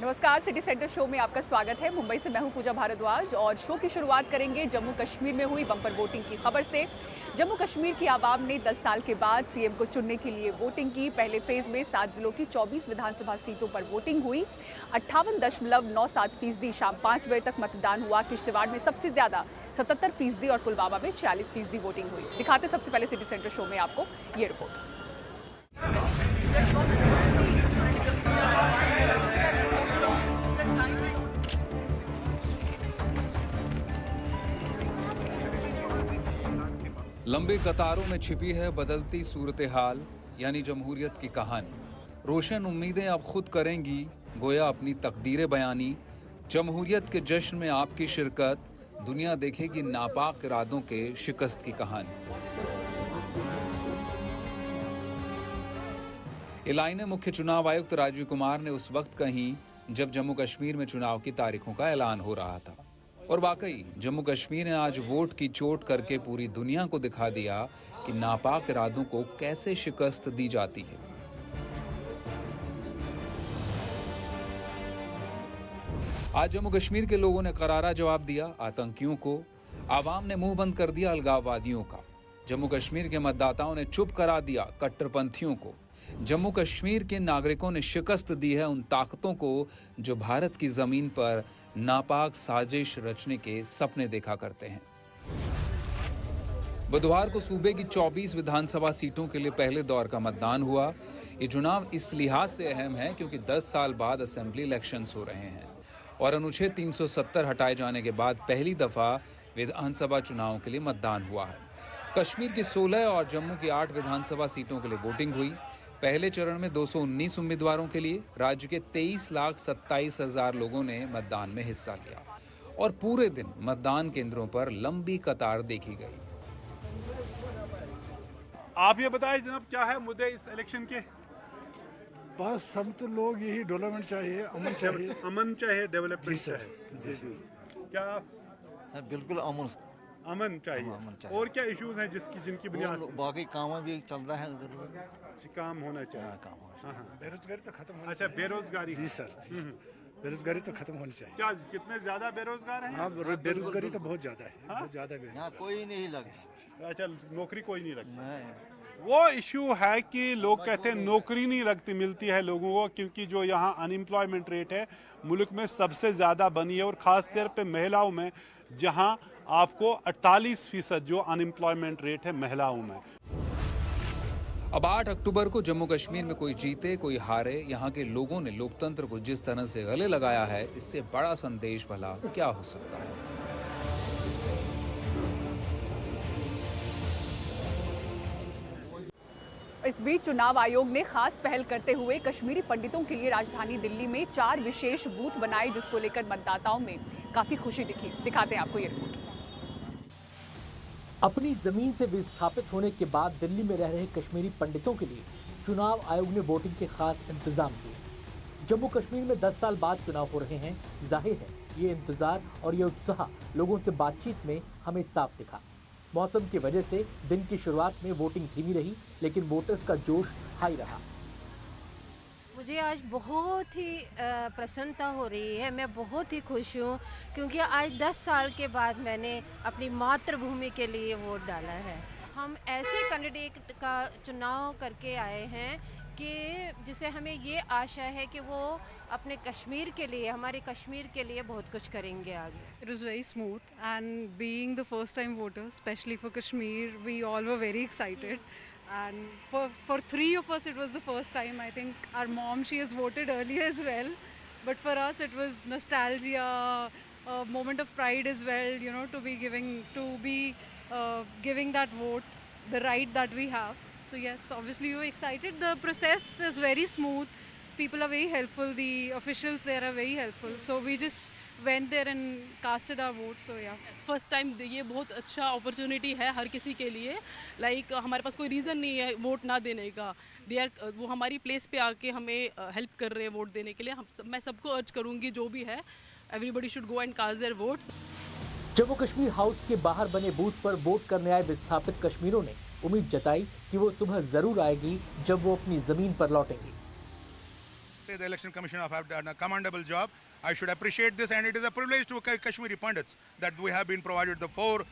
नमस्कार, city centre show में आपका स्वागत है। मुंबई से मैं हूं पूजा भारद्वाज और शो की शुरुआत करेंगे जम्मू कश्मीर में हुई बम्पर वोटिंग की खबर से। जम्मू कश्मीर की आवाम ने 10 साल के बाद सीएम को चुनने के लिए वोटिंग की। पहले फेज में 7 जिलों की 24 विधानसभा सीटों पर वोटिंग हुई। 58.97% शाम 5 बजे तक मतदान हुआ। किश्तवाड़ में सबसे ज्यादा 77% और पुलवामा में 46% वोटिंग हुई। दिखाते सबसे पहले सिटी सेंटर शो में आपको ये रिपोर्ट। लंबी कतारों में छिपी है बदलती सूरत हाल, यानी जमहूरियत की कहानी। रोशन उम्मीदें अब खुद करेंगी गोया अपनी तकदीरें बयानी। जमहूरियत के जश्न में आपकी शिरकत, दुनिया देखेगी नापाक इरादों के शिकस्त की कहानी। ये लाइनें मुख्य चुनाव आयुक्त राजीव कुमार ने उस वक्त कहीं जब जम्मू कश्मीर में चुनाव की तारीखों का ऐलान हो रहा था। और वाकई जम्मू कश्मीर ने आज वोट की चोट करके पूरी दुनिया को दिखा दिया कि नापाक इरादों को कैसे शिकस्त दी जाती है। आज जम्मू कश्मीर के लोगों ने करारा जवाब दिया आतंकियों को। आवाम ने मुंह बंद कर दिया अलगाववादियों का। जम्मू कश्मीर के मतदाताओं ने चुप करा दिया कट्टरपंथियों को। जम्मू कश्मीर के नागरिकों ने शिकस्त दी है उन ताकतों को जो भारत की जमीन पर नापाक साजिश रचने के सपने देखा करते हैं। बुधवार को सूबे की 24 विधानसभा सीटों के लिए पहले दौर का मतदान हुआ। ये चुनाव इस लिहाज से अहम है क्योंकि 10 साल बाद असेंबली इलेक्शंस हो रहे हैं और अनुच्छेद 370 हटाए जाने के बाद पहली दफा विधानसभा चुनाव के लिए मतदान हुआ है। कश्मीर की 16 और जम्मू की 8 विधानसभा सीटों के लिए वोटिंग हुई। पहले चरण में 219 उम्मीदवारों के लिए राज्य के 23,27,000 लोगों ने मतदान में हिस्सा लिया और पूरे दिन मतदान केंद्रों पर लंबी कतार देखी गई। आप ये बताएं जनाब, क्या है मुद्दे इस इलेक्शन के? बस हम तो लोग यही डेवलपमेंट चाहिए, अमन चाहिए। अमन चाहिए, डेवलपमेंट जी सर, चाहिए। जी सर। क्या बिल्कुल अमन अमन चाहिए? अमन चाहिए। और क्या इश्यूज हैं जिनकी बुनियाद और बाकी काम भी चल रहा है उधर। काम होना चाहिए? काम होना हाँ, हाँ। बेरोजगारी तो खत्म होनी अच्छा, चाहिए। बेरोजगारी। जी सर, जी सर। बेरोजगारी तो खत्म होनी चाहिए। क्या कितने ज्यादा बेरोजगार हैं? हाँ, बेरोजगारी तो बहुत ज्यादा है, बहुत ज्यादा यहाँ बेरोजगारी। कोई नहीं लगा। अच्छा, नौकरी कोई नहीं लगती। नहीं। वो इशू है कि लोग कहते हैं नौकरी नहीं लगती मिलती है लोगों को, क्योंकि जो यहाँ अनएम्प्लॉयमेंट रेट है मुल्क में सबसे ज़्यादा बनी है और ख़ास तौर पे महिलाओं में, जहाँ आपको 48% जो अनएम्प्लॉयमेंट रेट है महिलाओं में। अब 8 अक्टूबर को जम्मू कश्मीर में कोई जीते कोई हारे, यहाँ के लोगों ने लोकतंत्र को जिस तरह से गले लगाया है, इससे बड़ा संदेश भला क्या हो सकता है। इस बीच चुनाव आयोग ने खास पहल करते हुए कश्मीरी पंडितों के लिए राजधानी दिल्ली में 4 विशेष बूथ बनाए, जिसको लेकर मतदाताओं में काफी खुशी दिखी। दिखाते हैं आपको ये रिपोर्ट। अपनी जमीन से विस्थापित होने के बाद दिल्ली में रह रहे कश्मीरी पंडितों के लिए चुनाव आयोग ने वोटिंग के खास इंतजाम किए। जम्मू कश्मीर में 10 साल बाद चुनाव हो रहे हैं। जाहिर है ये इंतजार और ये उत्साह लोगों से बातचीत में हमें साफ दिखा। मौसम की वजह से दिन की शुरुआत में वोटिंग धीमी रही, लेकिन वोटर्स का जोश हाई रहा। मुझे आज बहुत ही प्रसन्नता हो रही है। मैं बहुत ही खुश हूँ क्योंकि आज 10 साल के बाद मैंने अपनी मातृभूमि के लिए वोट डाला है। हम ऐसे कैंडिडेट का चुनाव करके आए हैं कि जिसे हमें ये आशा है कि वो अपने कश्मीर के लिए, हमारे कश्मीर के लिए बहुत कुछ करेंगे आगे। It was very smooth, and being the first time voter, especially for Kashmir, we all were very excited. And for 3 of us it was the first time. I think our mom, she has voted earlier as well, but for us it was nostalgia, a moment of pride as well, you know, to be giving that vote, the right that we have. So yes, obviously we were excited. The process is very smooth. People are very helpful. The officials there are very helpful. So we just went there and casted our vote. So yeah. First time ये बहुत अच्छा opportunity है हर किसी के लिए। Like हमारे पास कोई reason नहीं है वोट ना देने का। वो हमारी प्लेस पे आके हमें हेल्प कर रहे हैं वोट देने के लिए। मैं सबको अर्ज करूँगी जो भी है, everybody should go and cast their votes. Jammu Kashmir house के बाहर बने बूथ पर वोट करने आए विस्थापित कश्मीरियों ने उम्मीद जताई कि वो सुबह जरूर आएगी जब वो अपनी जमीन पर लौटेंगे। say the Election Commission have done a commendable job. I should appreciate this, and it is a privilege to Kashmiri Pandits that we have been provided the 4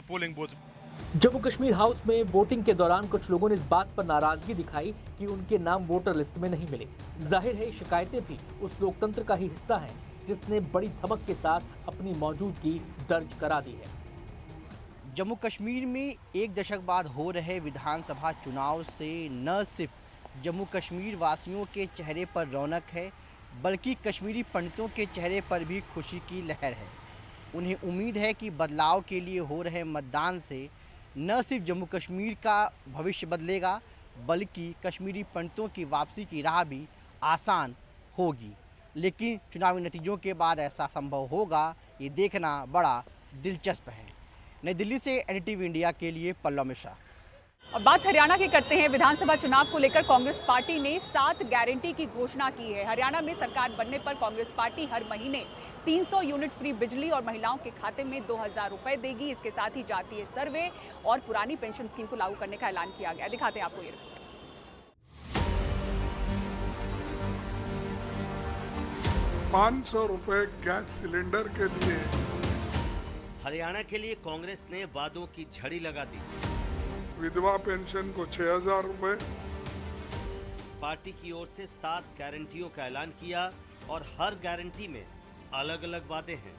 polling booths. Jammu Kashmir house में वोटिंग के दौरान कुछ लोगों ने इस बात पर नाराजगी दिखाई कि उनके नाम वोटर लिस्ट में नहीं मिले। जाहिर है शिकायतें भी उस लोकतंत्र का ही हिस्सा हैं जिसने बड़ी धमक के साथ अपनी मौजूदगी दर्ज करा दी है। जम्मू कश्मीर में एक दशक बाद हो रहे विधानसभा चुनाव से न सिर्फ जम्मू कश्मीर वासियों के चेहरे पर रौनक है, बल्कि कश्मीरी पंडितों के चेहरे पर भी खुशी की लहर है। उन्हें उम्मीद है कि बदलाव के लिए हो रहे मतदान से न सिर्फ जम्मू कश्मीर का भविष्य बदलेगा, बल्कि कश्मीरी पंडितों की वापसी की राह भी आसान होगी। लेकिन चुनावी नतीजों के बाद ऐसा संभव होगा, ये देखना बड़ा दिलचस्प है। नई दिल्ली से एनडीटीवी इंडिया के लिए पल्लव मिश्रा। अब बात हरियाणा की करते हैं। विधानसभा चुनाव को लेकर कांग्रेस पार्टी ने 7 गारंटी की घोषणा की है। हरियाणा में सरकार बनने पर कांग्रेस पार्टी हर महीने 300 यूनिट फ्री बिजली और महिलाओं के खाते में 2000 रुपए देगी। इसके साथ ही जातीय सर्वे और पुरानी पेंशन स्कीम को लागू करने का ऐलान किया गया। दिखाते हैं आपको ये रिपोर्ट। 500 रुपए गैस सिलेंडर के लिए हरियाणा के लिए कांग्रेस ने वादों की झड़ी लगा दी। विधवा पेंशन को 6000 रुपए। पार्टी की ओर से 7 गारंटियों का ऐलान किया और हर गारंटी में अलग अलग वादे हैं।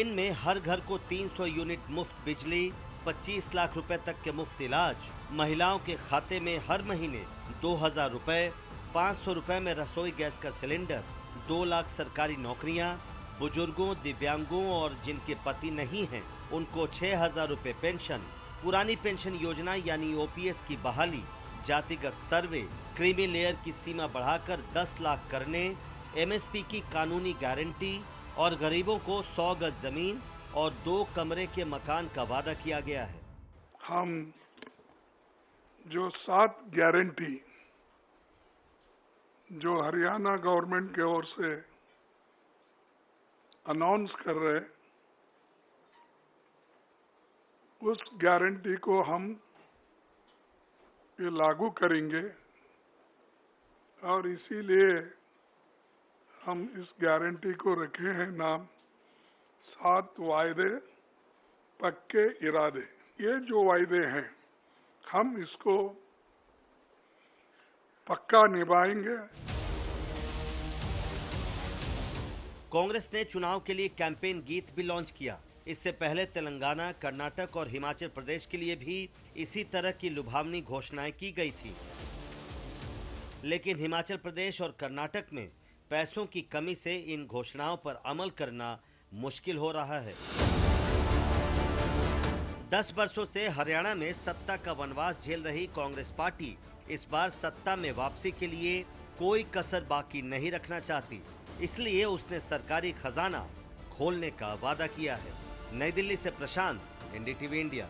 इनमें हर घर को 300 यूनिट मुफ्त बिजली, 25 लाख रुपए तक के मुफ्त इलाज, महिलाओं के खाते में हर महीने 2000 रुपए, 500 रुपए में रसोई गैस का सिलेंडर, 2 लाख सरकारी नौकरियां, बुजुर्गों, दिव्यांगों और जिनके पति नहीं हैं उनको 6000 रुपए पेंशन, पुरानी पेंशन योजना यानी ओपीएस की बहाली, जातिगत सर्वे, क्रीमी लेयर की सीमा बढ़ाकर 10 लाख करने, एमएसपी की कानूनी गारंटी और गरीबों को 100 गज जमीन और 2 कमरे के मकान का वादा किया गया है। हम जो 7 गारंटी जो हरियाणा गवर्नमेंट की ओर से अनाउंस कर रहे, उस गारंटी को हम ये लागू करेंगे और इसीलिए हम इस गारंटी को रखे हैं नाम 7 वायदे पक्के इरादे। ये जो वायदे हैं हम इसको पक्का निभाएंगे। कांग्रेस ने चुनाव के लिए कैंपेन गीत भी लॉन्च किया। इससे पहले तेलंगाना, कर्नाटक और हिमाचल प्रदेश के लिए भी इसी तरह की लुभावनी घोषणाएं की गई थी। लेकिन हिमाचल प्रदेश और कर्नाटक में पैसों की कमी से इन घोषणाओं पर अमल करना मुश्किल हो रहा है। 10 वर्षों से हरियाणा में सत्ता का वनवास झेल रही कांग्रेस पार्टी इस बार सत्ता में वापसी के लिए कोई कसर बाकी नहीं रखना चाहती। इसलिए उसने सरकारी खजाना खोलने का वादा किया है। नई दिल्ली से प्रशांत, एनडीटीवी इंडिया।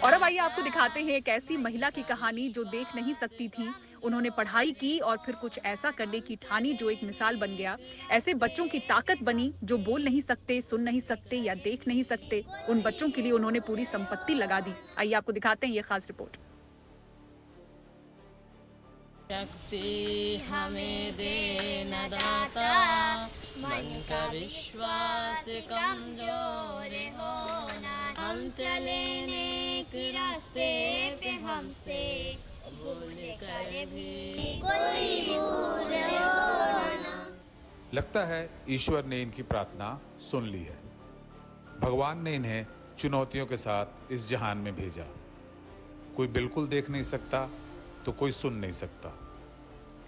और अब आइए आपको दिखाते हैं एक ऐसी महिला की कहानी जो देख नहीं सकती थी। उन्होंने पढ़ाई की और फिर कुछ ऐसा करने की ठानी जो एक मिसाल बन गया। ऐसे बच्चों की ताकत बनी जो बोल नहीं सकते, सुन नहीं सकते या देख नहीं सकते। उन बच्चों के लिए उन्होंने पूरी संपत्ति लगा दी। आइए आपको दिखाते हैं ये खास रिपोर्ट। शक्ति हमें देना दाता, मन का विश्वास कमजोर होना, हम चले नेक रास्ते पे हमसे भूल कर भी कोई दूर होना। लगता है ईश्वर ने इनकी प्रार्थना सुन ली है। भगवान ने इन्हें चुनौतियों के साथ इस जहान में भेजा। कोई बिल्कुल देख नहीं सकता तो कोई सुन नहीं सकता,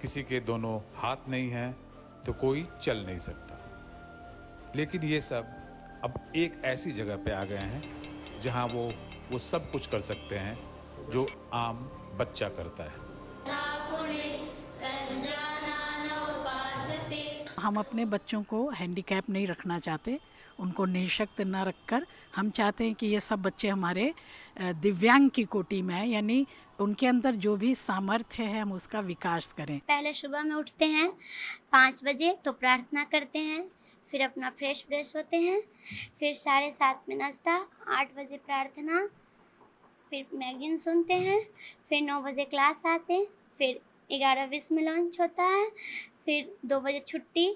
किसी के दोनों हाथ नहीं हैं तो कोई चल नहीं सकता। लेकिन ये सब अब एक ऐसी जगह पे आ गए हैं जहां वो सब कुछ कर सकते हैं जो आम बच्चा करता है। हम अपने बच्चों को हैंडीकैप नहीं रखना चाहते, उनको निःशक्त न रखकर हम चाहते हैं कि ये सब बच्चे हमारे दिव्यांग की कोटि में हैं, यानी उनके अंदर जो भी सामर्थ्य है हम उसका विकास करें। पहले सुबह में उठते हैं 5 बजे तो प्रार्थना करते हैं, फिर अपना फ्रेश होते हैं, फिर 7:30 में नाश्ता, 8 बजे प्रार्थना फिर मैगजीन सुनते हैं, फिर 9 बजे क्लास आते हैं, फिर 11:20 में लंच होता है, फिर 2 बजे छुट्टी,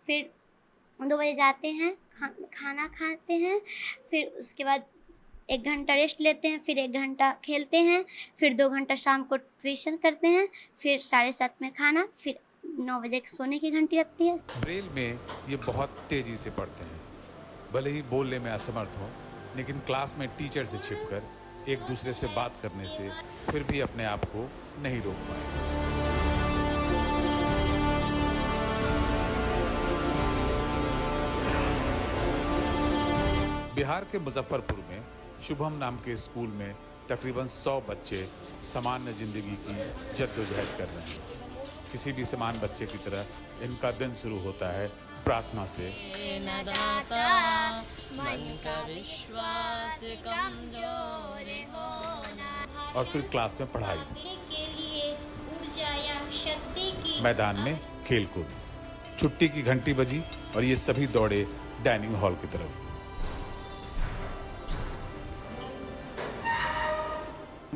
फिर 2 बजे जाते हैं, खाना खाते हैं, फिर उसके बाद 1 घंटा रेस्ट लेते हैं, फिर 1 घंटा खेलते हैं, फिर 2 घंटा शाम को ट्यूशन करते हैं, फिर 7:30 में खाना, फिर 9 बजे सोने की घंटी लगती है। ब्रेल में ये बहुत तेजी से पढ़ते हैं। भले ही बोलने में असमर्थ हो, लेकिन क्लास में टीचर से छिपकर एक दूसरे से बात करने से फिर भी अपने आप को नहीं रोक पाए। बिहार के मुजफ्फरपुर में शुभम नाम के स्कूल में तकरीबन 100 बच्चे सामान्य जिंदगी की जद्दोजहद कर रहे हैं। किसी भी समान बच्चे की तरह इनका दिन शुरू होता है प्रार्थना से, और फिर क्लास में पढ़ाई, मैदान में खेलकूद। छुट्टी की घंटी बजी और ये सभी दौड़े डाइनिंग हॉल की तरफ।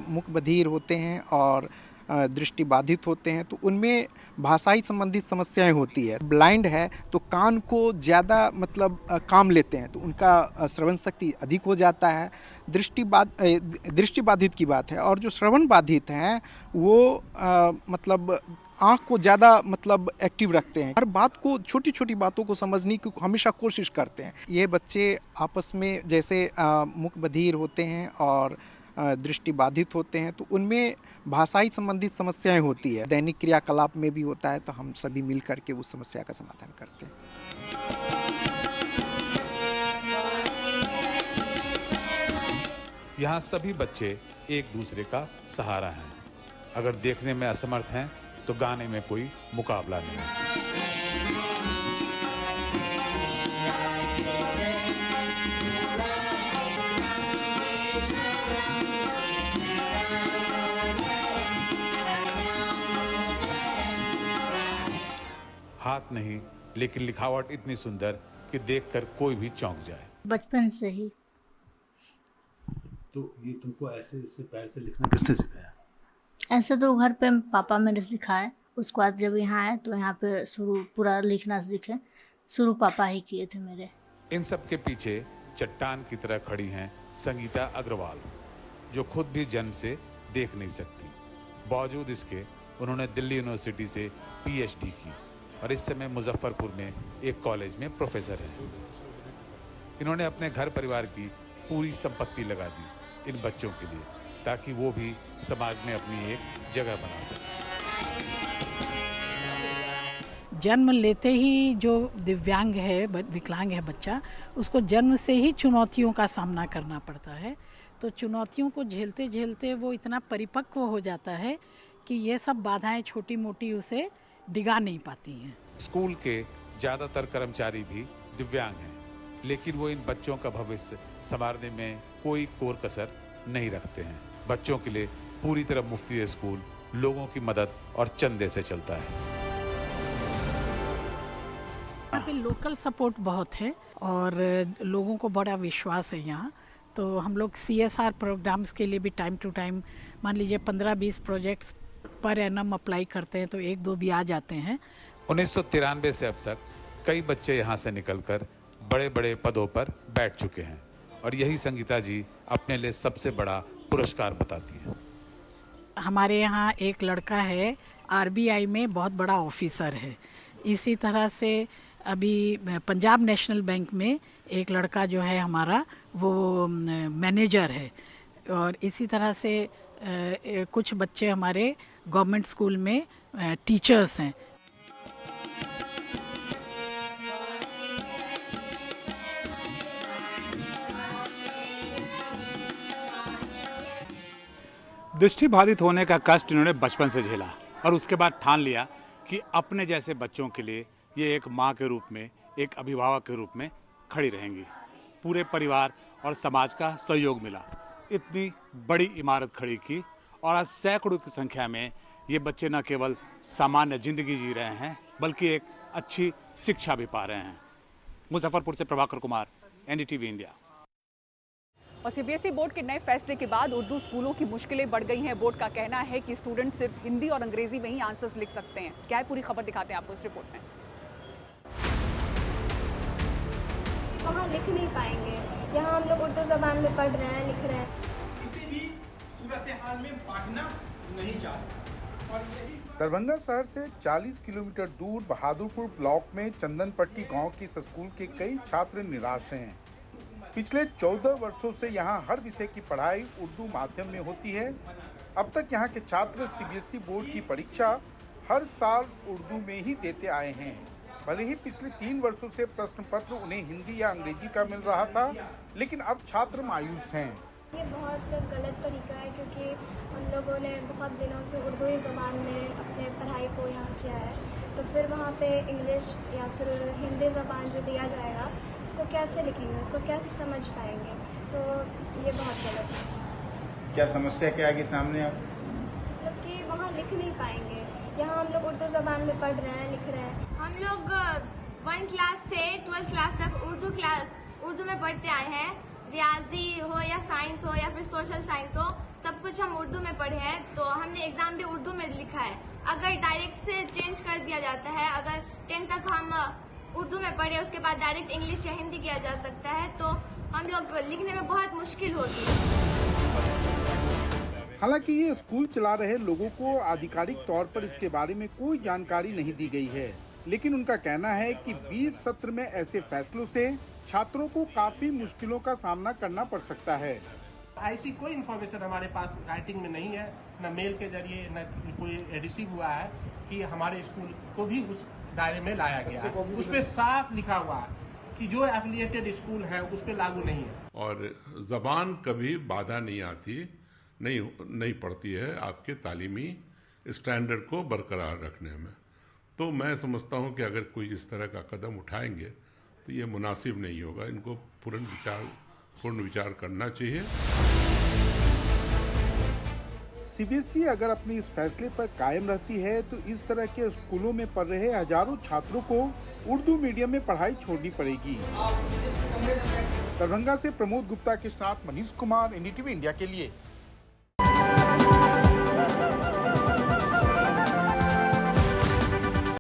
मुख बधिर होते हैं और दृष्टिबाधित होते हैं तो उनमें भाषाई संबंधित समस्याएं होती है। ब्लाइंड है तो कान को ज़्यादा मतलब काम लेते हैं तो उनका श्रवण शक्ति अधिक हो जाता है। दृष्टिबाधित की बात है, और जो श्रवण बाधित हैं वो मतलब आँख को ज़्यादा मतलब एक्टिव रखते हैं। हर बात को, छोटी छोटी बातों को समझने की हमेशा कोशिश करते हैं। ये बच्चे आपस में जैसे मुख बधिर होते हैं और दृष्टिबाधित होते हैं तो उनमें भाषाई संबंधित समस्याएं होती है। दैनिक क्रियाकलाप में भी होता है तो हम सभी मिल करके उस समस्या का समाधान करते हैं। यहाँ सभी बच्चे एक दूसरे का सहारा हैं। अगर देखने में असमर्थ हैं तो गाने में कोई मुकाबला नहीं। हाथ नहीं, लेकिन लिखावट इतनी सुंदर कि देखकर कोई भी चौंक जाए। बचपन से ही। तो ये तुमको ऐसे पैर से लिखना किसने सिखाया? ऐसे तो घर पे पापा मेरे सिखाए, उसके बाद जब यहाँ आए तो यहाँ पे शुरू पूरा लिखना सीखे, शुरू पापा ही किए थे मेरे। इन सब के पीछे चट्टान की तरह खड़ी हैं संगीता अग्रवाल, जो खुद भी जन्म से देख नहीं सकती। बावजूद इसके उन्होंने दिल्ली यूनिवर्सिटी से PhD की और इस समय मुजफ्फरपुर में एक कॉलेज में प्रोफेसर हैं। इन्होंने अपने घर परिवार की पूरी संपत्ति लगा दी इन बच्चों के लिए, ताकि वो भी समाज में अपनी एक जगह बना सकें। जन्म लेते ही जो दिव्यांग है, विकलांग है बच्चा, उसको जन्म से ही चुनौतियों का सामना करना पड़ता है। तो चुनौतियों को झेलते झेलते वो इतना परिपक्व हो जाता है कि ये सब बाधाएं छोटी मोटी उसे डिगा नहीं पाती हैं। स्कूल के ज़्यादातर कर्मचारी भी दिव्यांग हैं, लेकिन वो इन बच्चों का भविष्य संवारने में कोई कोर कसर नहीं रखते हैं। बच्चों के लिए पूरी तरह मुफ्त ये स्कूल लोगों की मदद और चंदे से चलता है। यहाँ पे लोकल सपोर्ट बहुत है और लोगों को बड़ा विश्वास है यहाँ। तो हम लोग CSR प्रोग्राम्स के लिए भी टाइम टू टाइम, मान लीजिए 15-20 प्रोजेक्ट्स पर एनम अप्लाई करते हैं तो 1-2 भी आ जाते हैं। 1993 से अब तक कई बच्चे यहाँ से निकलकर बड़े बड़े पदों पर बैठ चुके हैं और यही संगीता जी अपने लिए सबसे बड़ा पुरस्कार बताती हैं। हमारे यहाँ एक लड़का है RBI में बहुत बड़ा ऑफिसर है। इसी तरह से अभी पंजाब नेशनल बैंक में एक लड़का जो है हमारा वो मैनेजर है। और इसी तरह से कुछ बच्चे हमारे गवर्नमेंट स्कूल में टीचर्स हैं। दृष्टिबाधित होने का कष्ट इन्होंने बचपन से झेला और उसके बाद ठान लिया कि अपने जैसे बच्चों के लिए ये एक माँ के रूप में, एक अभिभावक के रूप में खड़ी रहेंगी। पूरे परिवार और समाज का सहयोग मिला, इतनी बड़ी इमारत खड़ी की और आज सैकड़ों की संख्या में ये बच्चे न केवल सामान्य जिंदगी जी रहे हैं बल्कि एक अच्छी शिक्षा भी पा रहे हैं। मुजफ्फरपुर से प्रभाकर कुमार, NDTV इंडिया। और सीबीएसई बोर्ड के नए फैसले के बाद उर्दू स्कूलों की मुश्किलें बढ़ गई हैं। बोर्ड का कहना है कि स्टूडेंट सिर्फ हिंदी और अंग्रेजी में ही आंसर्स लिख सकते हैं। क्या है पूरी खबर दिखाते हैं आपको इस रिपोर्ट में। वहाँ लिख नहीं पाएंगे, यहाँ हम लोग उर्दू ज़बान में पढ़ रहे हैं, लिख रहे हैं। किसी भी सूरत हाल में पढ़ना नहीं चाहते। दरभंगा शहर से 40 किलोमीटर दूर बहादुरपुर ब्लॉक में चंदनपट्टी गांव के इस स्कूल के कई छात्र निराश हैं। पिछले 14 वर्षों से यहां हर विषय की पढ़ाई उर्दू माध्यम में होती है। अब तक यहां के छात्र सीबीएसई बोर्ड की परीक्षा हर साल उर्दू में ही देते आए हैं। भले ही पिछले 3 वर्षों से प्रश्न पत्र उन्हें हिंदी या अंग्रेजी का मिल रहा था, लेकिन अब छात्र मायूस हैं। ये बहुत गलत तरीका है क्योंकि हम लोगों ने बहुत दिनों से उर्दू ही ज़बान में अपने पढ़ाई को यहाँ किया है, तो फिर वहाँ पे इंग्लिश या फिर हिंदी ज़बान जो दिया जाएगा उसको कैसे लिखेंगे, उसको कैसे समझ पाएंगे, तो ये बहुत गलत है। क्या समस्या क्या आगे सामने आप? मतलब कि वहाँ लिख नहीं पाएंगे, यहाँ हम लोग उर्दू ज़बान में पढ़ रहे हैं, लिख रहे हैं। हम लोग 1 क्लास से 12th क्लास तक उर्दू में पढ़ते आए हैं। रियाजी हो या साइंस हो या फिर सोशल साइंस हो, सब कुछ हम उर्दू में पढ़े हैं, तो हमने एग्जाम भी उर्दू में लिखा है। अगर डायरेक्ट से चेंज कर दिया जाता है, अगर 10 तक हम उर्दू में पढ़े उसके बाद डायरेक्ट इंग्लिश या हिंदी किया जा सकता है, तो हम लोग लिखने में बहुत मुश्किल होती है। हालांकि ये स्कूल चला रहे लोगों को आधिकारिक तौर पर इसके बारे में कोई जानकारी नहीं दी गई है, लेकिन उनका कहना है कि 20 सत्र में ऐसे फैसलों से छात्रों को काफी मुश्किलों का सामना करना पड़ सकता है। ऐसी कोई इन्फॉर्मेशन हमारे पास राइटिंग में नहीं है, न मेल के जरिए न कोई रिसीव हुआ है कि हमारे स्कूल को भी उस दायरे में लाया गया है। उस पर साफ लिखा हुआ है कि जो एफिलिएटेड स्कूल है उस पर लागू नहीं है। और ज़बान कभी बाधा नहीं आती, नहीं पड़ती है आपके तालीमी स्टैंडर्ड को बरकरार रखने में। तो मैं समझता हूँ कि अगर कोई इस तरह का कदम उठाएंगे तो ये मुनासिब नहीं होगा। इनको पूर्ण विचार करना चाहिए। सीबीएसई अगर अपने इस फैसले पर कायम रहती है तो इस तरह के स्कूलों में पढ़ रहे हजारों छात्रों को उर्दू मीडियम में पढ़ाई छोड़नी पड़ेगी। दरभंगा से प्रमोद गुप्ता के साथ मनीष कुमार, एनडीटीवी इंडिया के लिए।